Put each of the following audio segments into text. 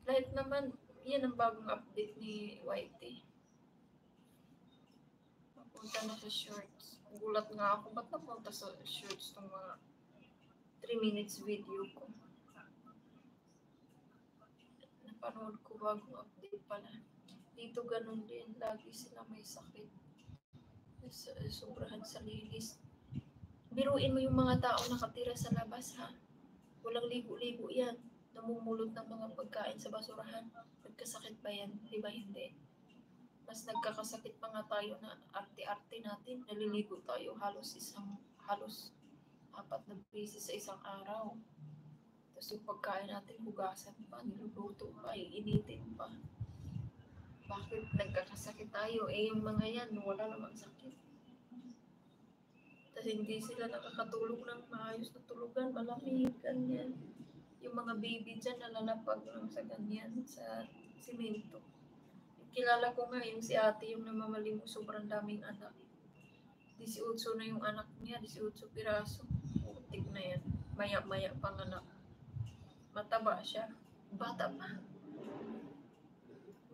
Lahat naman, yan ang bagong update ni YT. Napunta na sa shorts. Gulat nga ako, ba't napunta sa shorts itong mga 3 minutes video ko? Napanood ko bagong update pala. Dito ganun din, lagi sila may sakit. Sobrahan sa linis. Biruin mo yung mga tao nakatira sa labas, ha? Walang ligo-ligo yan. Namumulot ng mga pagkain sa basurahan. Nagkasakit ba yan? Di ba hindi? Mas nagkakasakit pa nga tayo na arte-arte natin. Naliligo tayo halos 4 na beses sa isang araw. Tapos yung pagkain natin, hugasan pa, niluluto pa, iinitin pa. Bakit nagkakasakit tayo? Yung mga yan, wala namang sakit. Tapos hindi sila nakakatulog ng maayos na tulugan, malamig, ganyan. Yung mga baby dyan nalalapag lang sa ganyan, sa simento. Kilala ko nga yung si ate, yung namamalimos, sobrang daming anak. 18 na yung anak niya, 18 piraso. Putik na yan. Maya-maya pang anak. Mataba siya. Bata pa.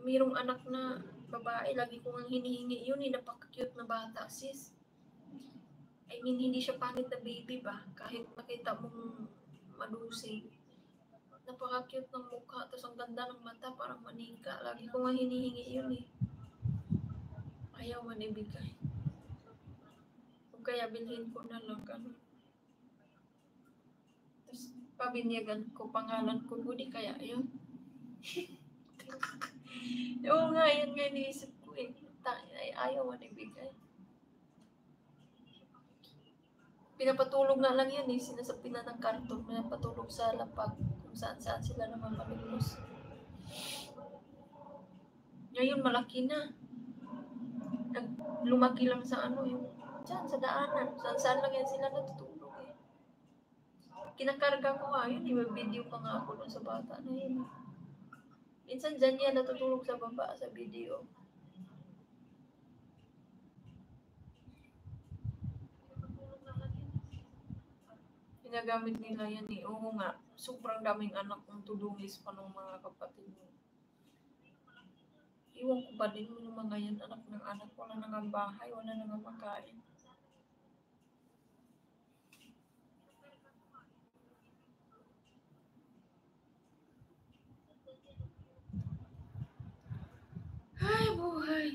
Mayroong anak na babae, lagi ko nga hinihingi yun, napaka-cute na bata, sis. I mean, hindi siya pangit na baby ba? Kahit makita mong madusing. Napaka-cute ng mukha, tapos ang ganda ng mata, parang manika. Lagi ko nga hinihingi yun eh. Ayaw man ibigay. O kaya bilhin ko na lang ganun. Tapos pabinyagan ko, pangalan ko, di kaya yun. Oo nga, yan nga iniisip ko eh. Ayaw man ibigay. Pinapatulog na lang yan eh, sinasapin na ng karton, pinapatulog sa lapag, kung saan-saan sila naman malimos. Ngayon malaki na. Lumaki lang sa yung dyan, sa daanan. Saan-saan lang yan sila natutulog eh. Kinakarga ko nga yun, may video pa nga ako dun sa bata na yun. Minsan dyan yan natutulog sa baba sa video. Ginagamit nila yan eh. Oo nga, sobrang daming anak ng tudungis pa ng mga kapatid mo. Iwan ko ba din yung mga yan, anak ng anak, wala nang ang bahay, wala nang ang makain. Ay, buhay.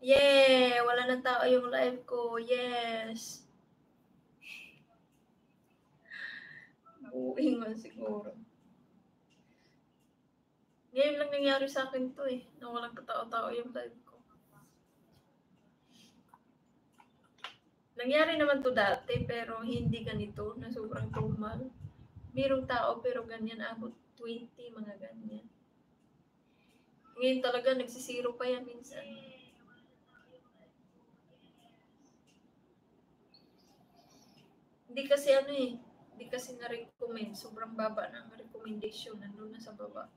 Yeah, wala nang tao yung live ko. Yes. Buhay man siguro. Ngayon lang nangyari sa akin to eh, na walang katao-tao yung live ko. Nangyari naman to dati, pero hindi ganito, na sobrang tumal. Mayroong tao, pero ganyan, abot 20, mga ganyan. Ngayon talaga, nagsisiro pa yan minsan. Hindi kasi hindi kasi na-recommend. Sobrang baba ng recommendation, nandun na sa baba.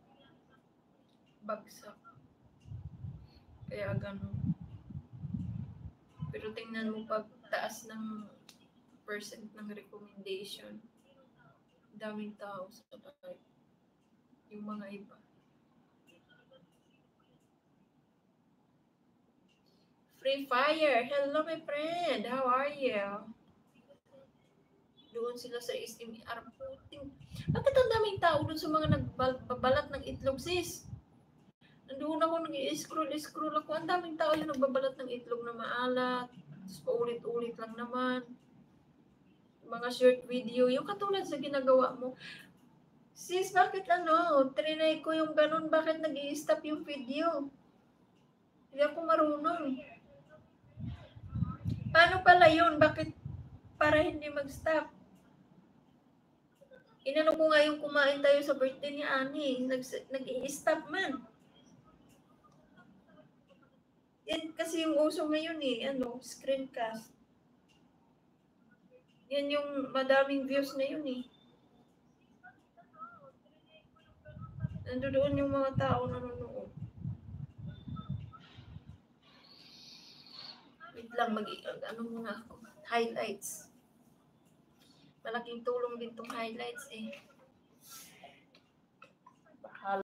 Bagsak. Kaya ganun. Pero tingnan mo pag taas ng percent ng recommendation, daming tao sa live. Yung mga iba. Free Fire! Hello my friend! How are you? Doon sila sa SMR. Bakit ang daming tao doon sa mga nagbabalat ng itlog, sis? Nandoon ako, nag-scroll ako. Ang daming tao yung nagbabalat ng itlog na maalat. Tapos paulit-ulit lang naman. Mga short video. Yung katulad sa ginagawa mo. Sis, bakit trinay ko yung ganun. Bakit nag-i-stop yung video? Hindi ako marunong. Paano pala yun? Bakit para hindi mag-stop? Inano ko nga yung kumain tayo sa birthday ni Ani. Nag-i-stop man. Yan kasi yung uso ngayon eh. Screencast. Yan yung madaming views na yun eh. Nandoon yung mga tao na nanonood. Wait lang, muna ako. Highlights. Malaking tulong din tong highlights eh.